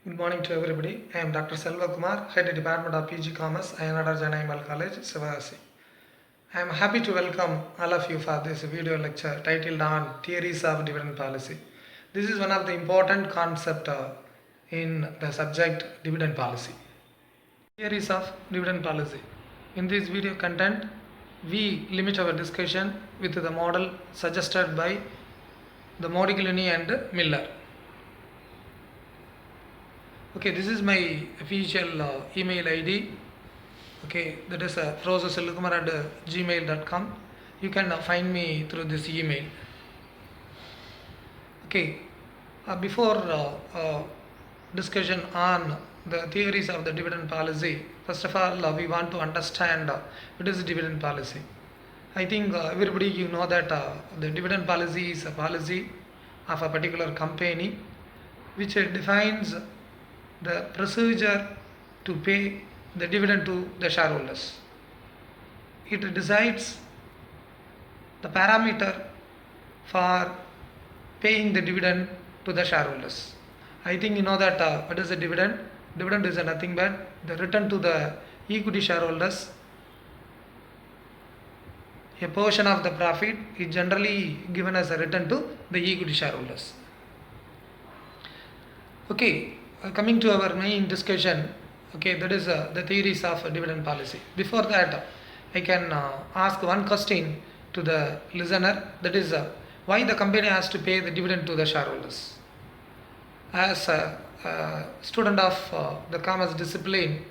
Good morning to everybody. I am Dr. Selvakumar, Head Department of PG Commerce, ANJA College, Sivakasi. I am happy to welcome all of you for this video lecture titled on Theories of Dividend Policy. This is one of the important concepts in the subject Dividend Policy. Theories of Dividend Policy. In this video content, we limit our discussion with the model suggested by the Modigliani and Miller. Okay, this is my official email ID. Okay, that is Selvakumar@gmail.com. You can find me through this email. Okay, before discussion on the theories of the dividend policy, first of all, we want to understand what is dividend policy. I think everybody you know that the dividend policy is a policy of a particular company which defines the procedure to pay the dividend to the shareholders. It decides the parameter for paying the dividend to the shareholders. I think you know that what is the dividend? Dividend is nothing but the return to the equity shareholders. A portion of the profit is generally given as a return to the equity shareholders. Okay, coming to our main discussion, okay, that is the theories of dividend policy. Before that, I can ask one question to the listener, that is why the company has to pay the dividend to the shareholders. As a student of the commerce discipline,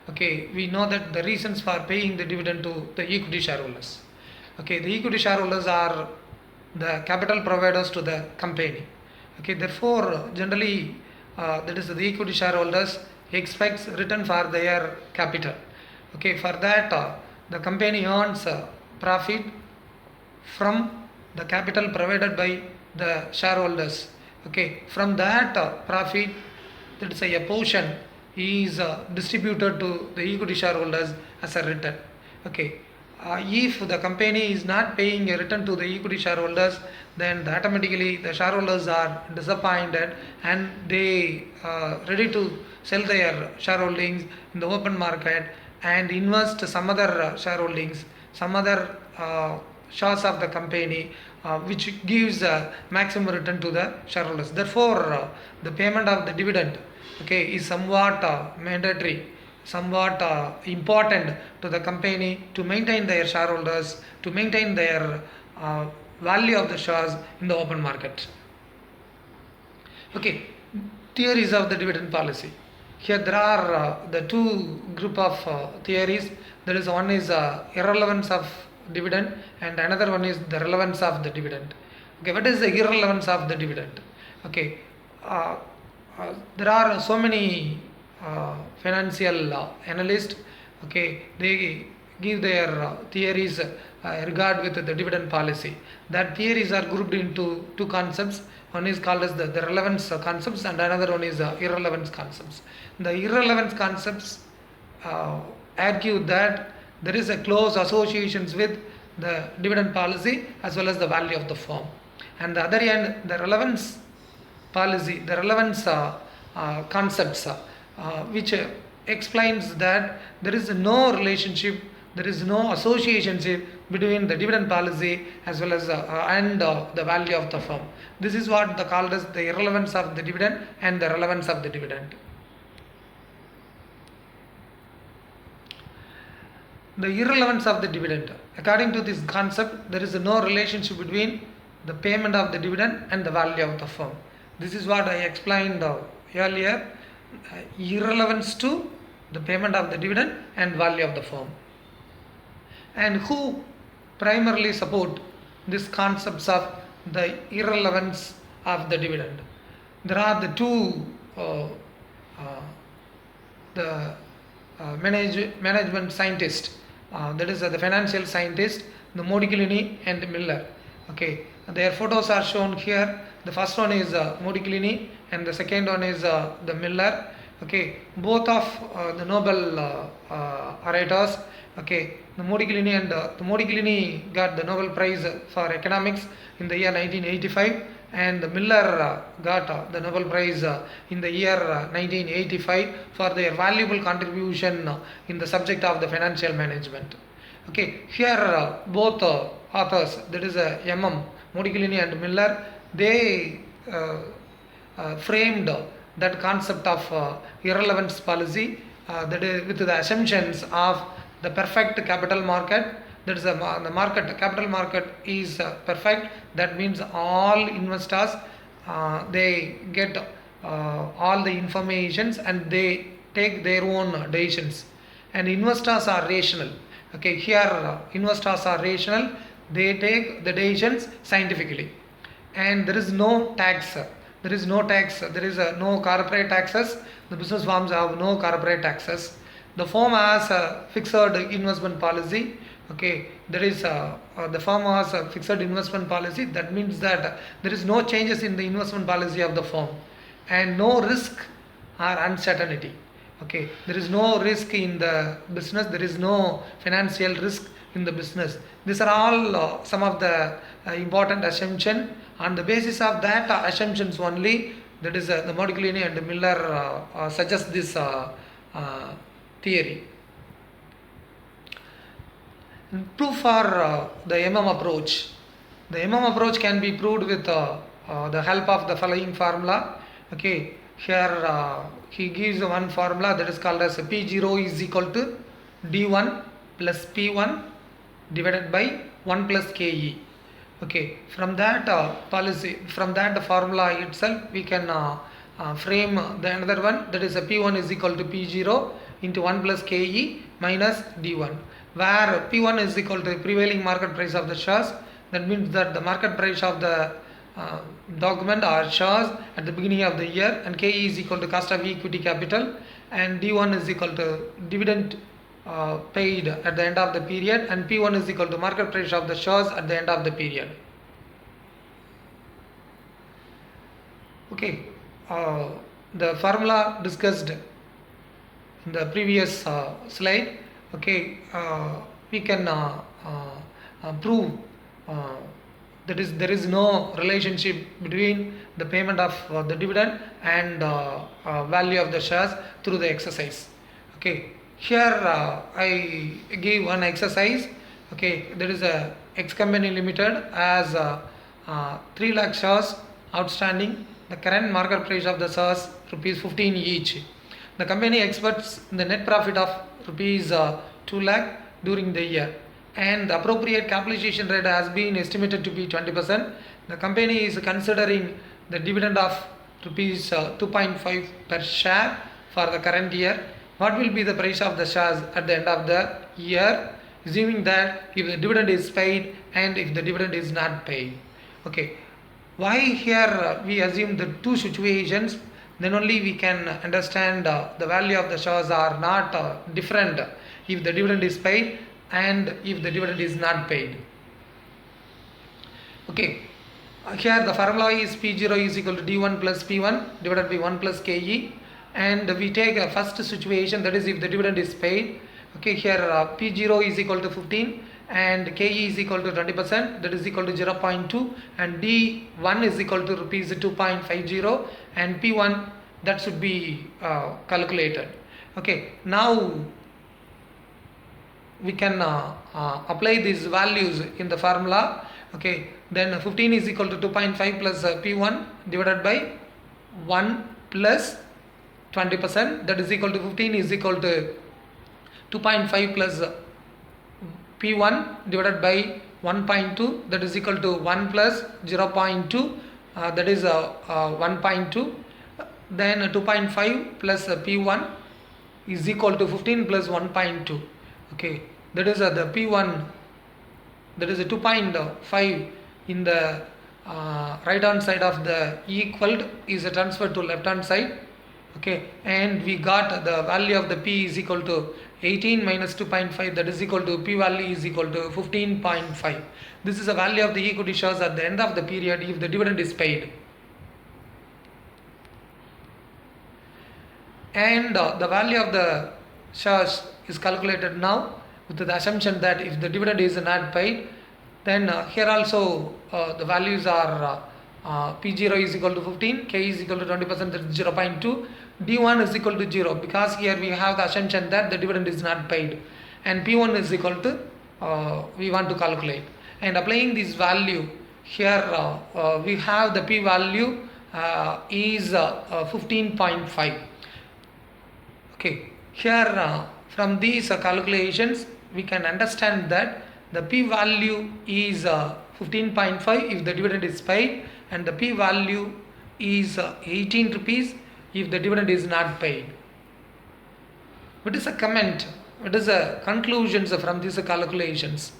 okay, we know that the reasons for paying the dividend to the equity shareholders. Okay, the equity shareholders are the capital providers to the company. Okay, therefore, generally, that is the equity shareholders expects return for their capital. Okay, for that the company earns profit from the capital provided by the shareholders. Okay, from that profit, that is a portion is distributed to the equity shareholders as a return. Okay, if the company is not paying a return to the equity shareholders, then automatically the shareholders are disappointed and they ready to sell their shareholdings in the open market and invest some other shareholdings, some other shares of the company, which gives maximum return to the shareholders. Therefore, the payment of the dividend, okay, is somewhat mandatory, somewhat important to the company to maintain their shareholders, to maintain their value of the shares in the open market. Okay, theories of the dividend policy. Here there are the two group of theories. There is one is irrelevance of dividend and another one is the relevance of the dividend. Okay, what is the irrelevance of the dividend? Okay, there are so many financial analysts. Okay, they give their theories regard with the dividend policy. That theories are grouped into two concepts. One is called as the relevance concepts and another one is irrelevance concepts. The irrelevance concepts argue that there is a close associations with the dividend policy as well as the value of the firm. And the other end, the relevance policy, the relevance concepts, which explains that there is no relationship, there is no associationship between the dividend policy as well as and the value of the firm. This is what they called as the irrelevance of the dividend and the relevance of the dividend. The irrelevance of the dividend. According to this concept, there is no relationship between the payment of the dividend and the value of the firm. This is what I explained earlier. Irrelevance to the payment of the dividend and value of the firm. And who primarily support these concepts of the irrelevance of the dividend? There are the two management scientists, that is the financial scientist, the Modigliani and Miller. Okay, their photos are shown here. The first one is Modigliani and the second one is the Miller. Okay, both of the Nobel orators. Okay, the Modigliani got the Nobel Prize for economics in the year 1985 and Miller got the Nobel Prize in the year 1985 for their valuable contribution in the subject of the financial management. Okay, here both authors, that is Modigliani and Miller, they framed that concept of irrelevance policy, that is with the assumptions of the perfect capital market. That is the capital market is perfect. That means all investors they get all the informations and they take their own decisions, and investors are rational. Okay, here investors are rational, they take the decisions scientifically, and there is no tax. There is no no corporate taxes. The business firms have no corporate taxes. The firm has a fixed investment policy. Okay, there is the firm has a fixed investment policy. That means that there is no changes in the investment policy of the firm, and no risk or uncertainty. Okay, there is no risk in the business. There is no financial risk in the business. These are all some of the important assumptions. On the basis of that assumptions only, that is the Modigliani and Miller suggest this theory. Proof for the approach. The approach can be proved with the help of the following formula. Okay, here he gives one formula that is called as P0 is equal to D1 plus P1 divided by 1 plus KE. Okay, from that from that formula itself, we can frame the another one, that is P1 is equal to P0 into 1 plus KE minus D1, where P1 is equal to prevailing market price of the shares. That means that the market price of the document or shares at the beginning of the year, and KE is equal to cost of equity capital, and D1 is equal to dividend paid at the end of the period, and P1 is equal to market price of the shares at the end of the period. Okay, the formula discussed in the previous slide. Okay, we can prove that there is no relationship between the payment of the dividend and value of the shares through the exercise. Okay, here I give one exercise. Okay, there is a X company limited as 3 lakh shares outstanding. The current market price of the shares rupees 15 each. The company expects the net profit of rupees 2 lakh during the year, and the appropriate capitalization rate has been estimated to be 20%. The company is considering the dividend of rupees 2.5 per share for the current year. What will be the price of the shares at the end of the year, assuming that if the dividend is paid and if the dividend is not paid? Okay, why here we assume the two situations, then only we can understand the value of the shares are not different if the dividend is paid and if the dividend is not paid. Okay, here the formula is P0 is equal to D1 plus P1 divided by 1 plus KE, and we take a first situation, that is if the dividend is paid. Okay, here P0 is equal to 15 and KE is equal to 20%, that is equal to 0.2, and D1 is equal to rupees 2.50, and P1 that should be calculated. Okay, now we can apply these values in the formula. Okay, then 15 is equal to 2.5 plus P1 divided by 1 plus 20%, that is equal to 15 is equal to 2.5 plus P1 divided by 1.2, that is equal to 1 plus 0.2, that is 1.2. Then 2.5 plus P1 is equal to 15 plus 1.2. Okay, that is the P1, that is a 2.5 in the right hand side of the equaled is transferred to left hand side. Okay, and we got the value of the P is equal to 18 minus 2.5, that is equal to P value is equal to 15.5. This is the value of the equity shares at the end of the period if the dividend is paid. And the value of the shares is calculated now with the assumption that if the dividend is not paid, then here also the values are P0 is equal to 15, K is equal to 20%, that is 0.2, D1 is equal to 0, because here we have the assumption that the dividend is not paid, and P1 is equal to we want to calculate, and applying this value here we have the P value is 15.5. okay, here from these calculations we can understand that the P value is 15.5 if the dividend is paid, and the P value is 18 rupees if the dividend is not paid. What is a comment? What is the conclusions from these calculations?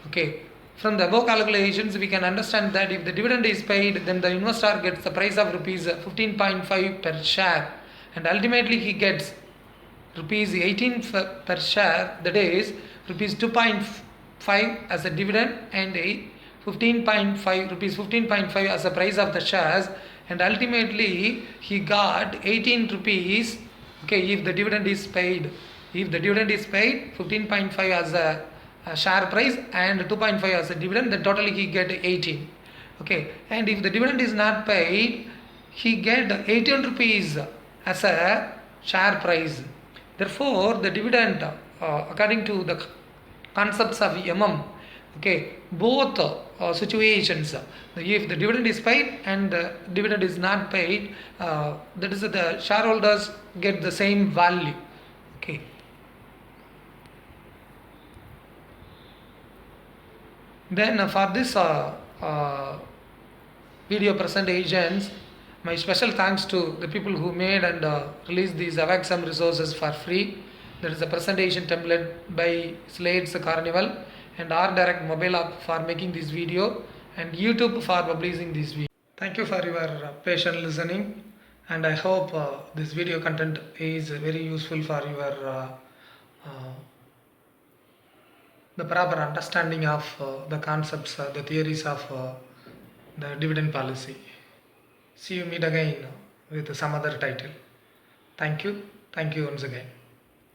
Okay, from the above calculations we can understand that if the dividend is paid, then the investor gets the price of rupees 15.5 per share, and ultimately he gets rupees 18 per share, that is rupees 2.5 as a dividend, and 15.5 rupees 15.5 as the price of the shares, and ultimately he got 18 rupees. Okay, if the dividend is paid, 15.5 as a share price and 2.5 as a dividend, then totally he get 18. okay, and if the dividend is not paid, he get 18 rupees as a share price. Therefore the dividend according to the concepts of okay, both situations, if the dividend is paid and the dividend is not paid, that is the shareholders get the same value. okay, then for this video presentations, my special thanks to the people who made and released these Avaxam resources for free. There is a presentation template by Slates Carnival, and R-Direct mobile app for making this video, and YouTube for publishing this video. Thank you for your patient listening, and I hope this video content is very useful for your the proper understanding of the concepts, the theories of the dividend policy. See you meet again with some other title. Thank you once again.